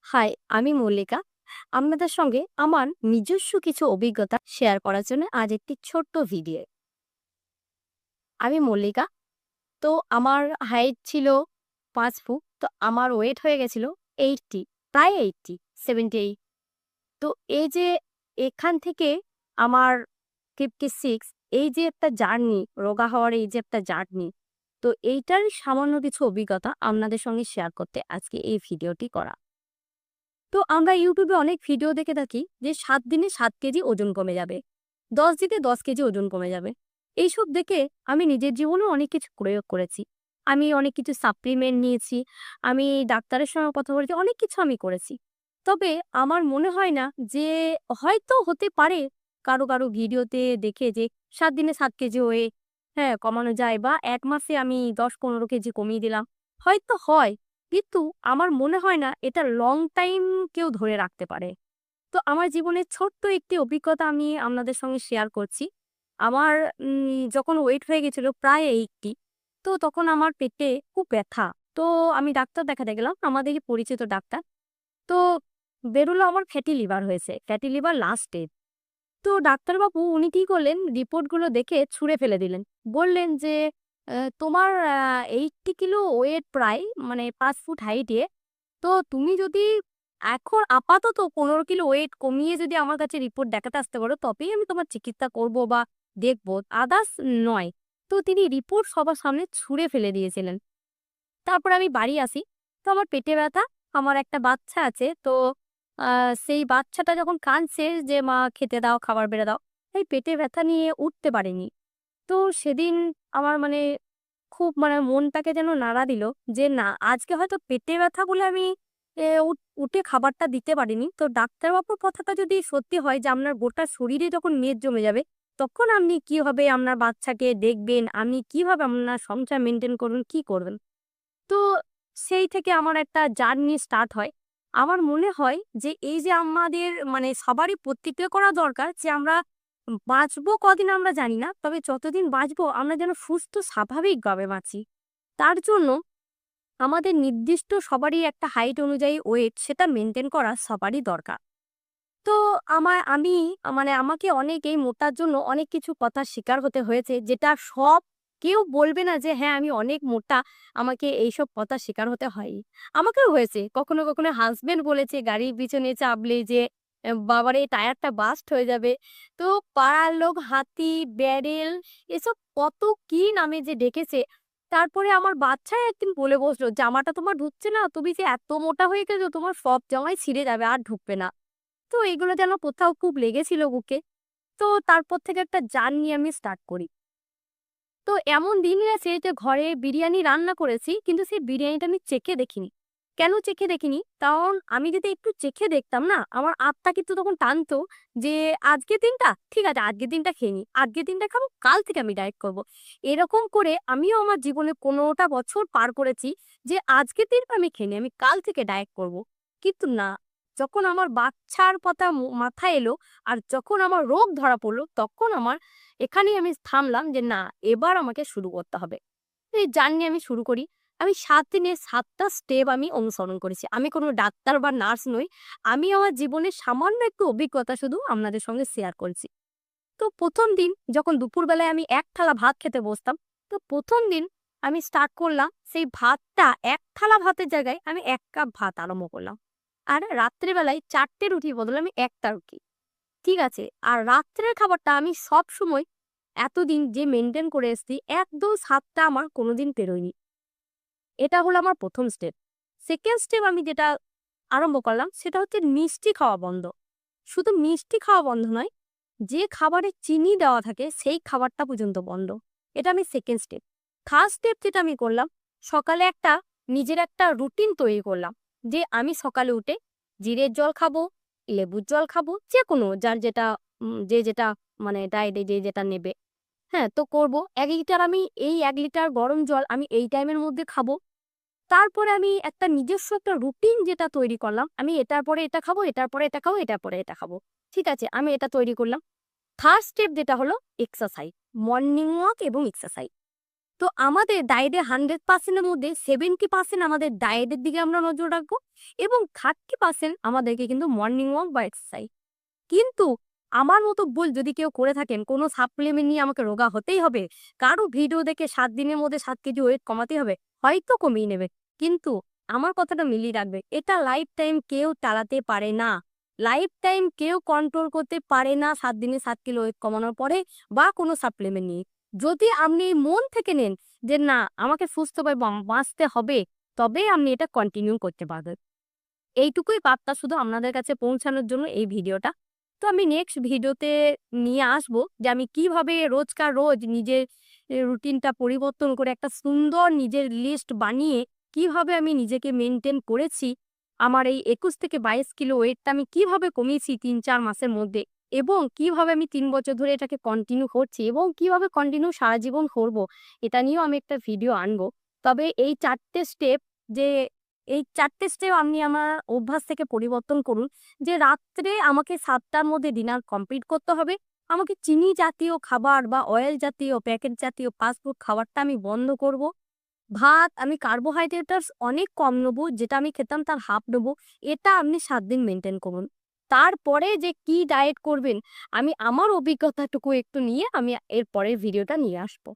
High, আমি মল্লিকা। আপনাদের সঙ্গে আমার নিজস্ব কিছু অভিজ্ঞতা শেয়ার করার জন্য আজ একটি ছোট্ট ভিডিও। আমি মল্লিকা। তো আমার হাইট ছিল ৫ ফুট। তো আমার ওয়েট হয়ে গেছিল ৮০, প্রায় ৮০, ৭৮। তো এই যে এখান থেকে আমার 56, এই যে একটা জার্নি, রোগা হওয়ার এই যে একটা জার্নি, তো এইটার সামান্য কিছু অভিজ্ঞতা আপনাদের সঙ্গে শেয়ার করতে আজকে এই ভিডিওটি করা। তো আমরা ইউটিউবে অনেক ভিডিও দেখে থাকি যে ৭ দিনে ৭ কেজি ওজন কমে যাবে। ১০ দিনে ১০ কেজি ওজন কমে যাবে। এইসব দেখে আমি নিজের জীবনেও অনেক কিছু প্রয়োগ করেছি। আমি অনেক কিছু সাপ্লিমেন্ট নিয়েছি। আমি ডাক্তারের সঙ্গে কথা বলেছি। অনেক কিছু আমি করেছি। তবে আমার মনে হয় না যে হয়তো হতে পারে কারো ভিডিওতে দেখে যে ৭ দিনে ৭ কেজি কমানো যায় বা ১ মাসে আমি ১০-১৫ কেজি কমিয়ে দিলাম। হয়তো হয়। কিন্তু আমার মনে হয় না এটা লং টাইম কেউ ধরে রাখতে পারে। তো আমার জীবনের ছোট্ট একটি অভিজ্ঞতা আমি আপনাদের সঙ্গে শেয়ার করছি। আমার যখন ওয়েট হয়ে গেছিল প্রায় 80, তো তখন আমার পেটে খুব ব্যথা। তো আমি ডাক্তার দেখাতে গেলাম, আমাদেরই পরিচিত ডাক্তার। তো বেরোলো আমার ফ্যাটি লিভার হয়েছে। Fatty liver last stage. তো ডাক্তারবাবু উনি কি করলেন, রিপোর্টগুলো দেখে ছুঁড়ে ফেলে দিলেন। বললেন যে, তোমার 80 কিলো ওয়েট প্রায়, মানে ৫ ফুট হাইটে। তো তুমি যদি এখন আপাতত ১৫ কিলো ওয়েট কমিয়ে যদি আমার কাছে রিপোর্ট দেখাতে আসতে পারো, তবেই আমি তোমার চিকিৎসা করব বা দেখব। আদার্স নয়। তো তিনি রিপোর্ট সবার সামনে ছুঁড়ে ফেলে দিয়েছিলেন। তারপর আমি বাড়ি আসি। তো আমার পেটে ব্যথা, আমার একটা বাচ্চা আছে। তো আ সেই বাচ্চাটা যখন কাঁদছে যে, "মা খেতে দাও, খাবার বেড়ে দাও।" এই পেটে ব্যথা নিয়ে উঠতে পারিনি। তো সেদিন আমার মানে খুব মনটাকে যেন নাড়া দিল যে, না আজকে হয়তো পেটে ব্যথা বলে আমি এ উঠে খাবারটা দিতে পারিনি। তো ডাক্তারবাবুর কথাটা যদি সত্যি হয় যে, আপনার গোটা শরীরে যখন মেদ জমে যাবে, তখন আপনি কিভাবে আপনার বাচ্চাকে দেখবেন, আপনি কিভাবে আপনার সংসার মেইনটেইন করবেন, কি করবেন? তো সেই থেকে আমার একটা জার্নি স্টার্ট হয়। আমার মনে হয় যে এই যে আমাদের সবারই প্রতিজ্ঞা করা দরকার যে আমরা বাঁচবো কদিন আমরা জানি না। তবে যতদিন বাঁচবো আমরা যেন সুস্থ স্বাভাবিকভাবে বাঁচি। তার জন্য আমাদের নির্দিষ্ট সবারই একটা হাইট অনুযায়ী ওয়েট সেটা মেইনটেইন করা সবারই দরকার। তো আমি আমাকে অনেক এই মোটার জন্য অনেক কিছু কথার শিকার হতে হয়েছে, যেটা কেউ বলবে না যে হ্যাঁ, আমি অনেক মোটা, আমাকে এইসব কথার শিকার হতে হয়নি। আমাকেও হয়েছে। কখনো হাসব্যান্ড বলেছে গাড়ির পিছনে চাপলে যে, "বাবারে টায়ারটা বাস্ট হয়ে যাবে।" তো পাড়ার লোক হাতি, ব্যারেল এসব কত কি নামে যে ডেকেছে। তারপরে আমার বাচ্চাই একদিন বলে বসলো, "জামাটা তোমার ঢুকছে না। তুমি যে এত মোটা হয়ে গেছো, তোমার সব জামাই ছিঁড়ে যাবে, আর ঢুকবে না।" তো এগুলো যেন কোথাও খুব লেগেছিল বুকে। তো তারপর থেকে একটা জার্নি আমি স্টার্ট করি। তো এমন দিন গেছে যে ঘরে বিরিয়ানি রান্না করেছি, কিন্তু সেই বিরিয়ানিটা আমি চেখে দেখিনি। কেন চেখে দেখিনি? কারণ আমি যদি একটু চেখে দেখতাম না, আমার আত্মা কিন্তু তখন টানতো যে, "আজকের দিনটা? ঠিক আছে, আজকের দিনটা খেয়ে নিই। আজকের দিনটা খাবো, কাল থেকে আমি ডায়েট করব।" এরকম করে আমিও আমার জীবনে ১৫টা বছর পার করেছি যে, আজকের দিনটা আমি খেয়ে নিই, আমি কাল থেকে ডায়েট করব। কিন্তু না, যখন আমার বাচ্চার কথা মাথায় এলো আর যখন আমার রোগ ধরা পড়ল, তখন আমার এখানেই আমি থামলাম যে, না, এবার আমাকে শুরু করতে হবে। তো এই জার্নি আমি শুরু করি। আমি ৭ দিনে ৭ টা স্টেপ আমি অনুসরণ করেছি। আমি কোনো ডাক্তার বা নার্স নই। আমি আমার জীবনের সামান্য একটু অভিজ্ঞতা শুধু আপনাদের সঙ্গে শেয়ার করছি। তো ১ম দিন যখন দুপুরবেলায় আমি ১ থালা ভাত খেতে বসতাম, তো ১ম দিন আমি স্টার্ট করলাম সেই ভাতটা, ১ থালা ভাতের জায়গায় আমি ১ কাপ ভাত আরম্ভ করলাম। আর রাত্রে বেলায় ৪ টে রুটির বদলে আমি ১ টা রুটি। ঠিক আছে? আর রাত্রের খাবারটা আমি সবসময় এতদিন যে মেইনটেইন করে এসেছি, একদম ৭ টা আমার কোনোদিন পেরোয়নি। এটা হলো আমার ১ম স্টেপ। 2nd স্টেপ আমি যেটা আরম্ভ করলাম সেটা হচ্ছে মিষ্টি খাওয়া বন্ধ। শুধু মিষ্টি খাওয়া বন্ধ নয়, যে খাবারে চিনি দেওয়া থাকে সেই খাবারটা পর্যন্ত বন্ধ। এটা আমি 2nd স্টেপ। 3rd স্টেপ যেটা আমি করলাম, সকালে নিজের একটা রুটিন তৈরি করলাম। যে আমি সকালে উঠে জিরের জল খাবো, লেবুর জল খাবো, যেকোনো যার যেটা যে যেটা ডায়েটে যে যেটা নেবে। হ্যাঁ, তো করব। ১ লিটার আমি এই ১ লিটার গরম জল আমি এই টাইমের মধ্যে খাবো। তারপরে আমি একটা নিজস্ব একটা রুটিন যেটা তৈরি করলাম, আমি এটার পরে এটা খাবো, এটার পরে এটা খাবো, এটার পরে এটা খাবো। ঠিক আছে? আমি এটা তৈরি করলাম। 3rd স্টেপ যেটা হলো এক্সারসাইজ, মর্নিং ওয়াক এবং এক্সারসাইজ। তো আমাদের ডায়েটে 100% এর মধ্যে 70% আমাদের ডায়েটের দিকে আমরা নজর রাখবো এবং 30% আমাদেরকে কিন্তু মর্নিং ওয়াক বা এক্সারসাইজ। কিন্তু আমার মতো ভুল যদি কেউ করে থাকেন, কোনো সাপ্লিমেন্ট নিয়ে আমাকে রোগা হতেই হবে, কারো ভিডিও দেখে 7 দিনের মধ্যে 7 কেজি ওয়েট কমাতেই হবে, হয়তো কমিয়ে নেবে। কিন্তু আমার কথাটা মিলিয়ে রাখবে, এটা লাইফ টাইম কেউ চালাতে পারে না। লাইফ টাইম কেউ কন্ট্রোল করতে পারে না 7 দিনে 7 কিলো ওয়েট কমানোর পরে বা কোনো সাপ্লিমেন্ট নিয়ে। যদি আপনি মন থেকে নেন যে না আমাকে সুস্থভাবে বাঁচতে হবে, তবেই আপনি এটা কন্টিনিউ করতে পারবেন। এইটুকুই বার্তা শুধু আপনাদের কাছে পৌঁছানোর জন্য এই ভিডিওটা। তো আমি নেক্সট ভিডিওতে নিয়ে আসবো যে আমি কিভাবে রোজকার রোজ নিজের রুটিনটা পরিবর্তন করে একটা সুন্দর নিজের লিস্ট বানিয়ে কিভাবে আমি নিজেকে মেইনটেইন করেছি। আমার এই ২১ থেকে ২২ কিলো ওয়েটটা আমি কিভাবে কমিয়েছি ৩-৪ মাসের মধ্যে এবং কিভাবে আমি ৩ বছর ধরে এটাকে কন্টিনিউ করছি এবং কিভাবে কন্টিনিউ সারা জীবন করব, এটা নিয়েও আমি একটা ভিডিও আনবো। তবে এই ৪ টে স্টেপ যে এই ৪ টে স্টেপ আপনি আমার অভ্যাস থেকে পরিবর্তন করুন। যে রাত্রে আমাকে ৭ টার মধ্যে ডিনার কমপ্লিট করতে হবে। আমাকে চিনি জাতীয় খাবার বা অয়েল জাতীয়, প্যাকেট জাতীয় ফাস্ট ফুড খাবারটা আমি বন্ধ করব। ভাত আমি কার্বোহাইড্রেটস অনেক কম নেবো, যেটা আমি খেতাম তার হাফ নেবো। এটা আপনি ৭ দিন মেইনটেইন করুন। তারপরে যে কি ডায়েট করবেন, আমি আমার অভিজ্ঞতাটুকু একটু নিয়ে আমি এর পরের ভিডিওটা নিয়ে আসবো।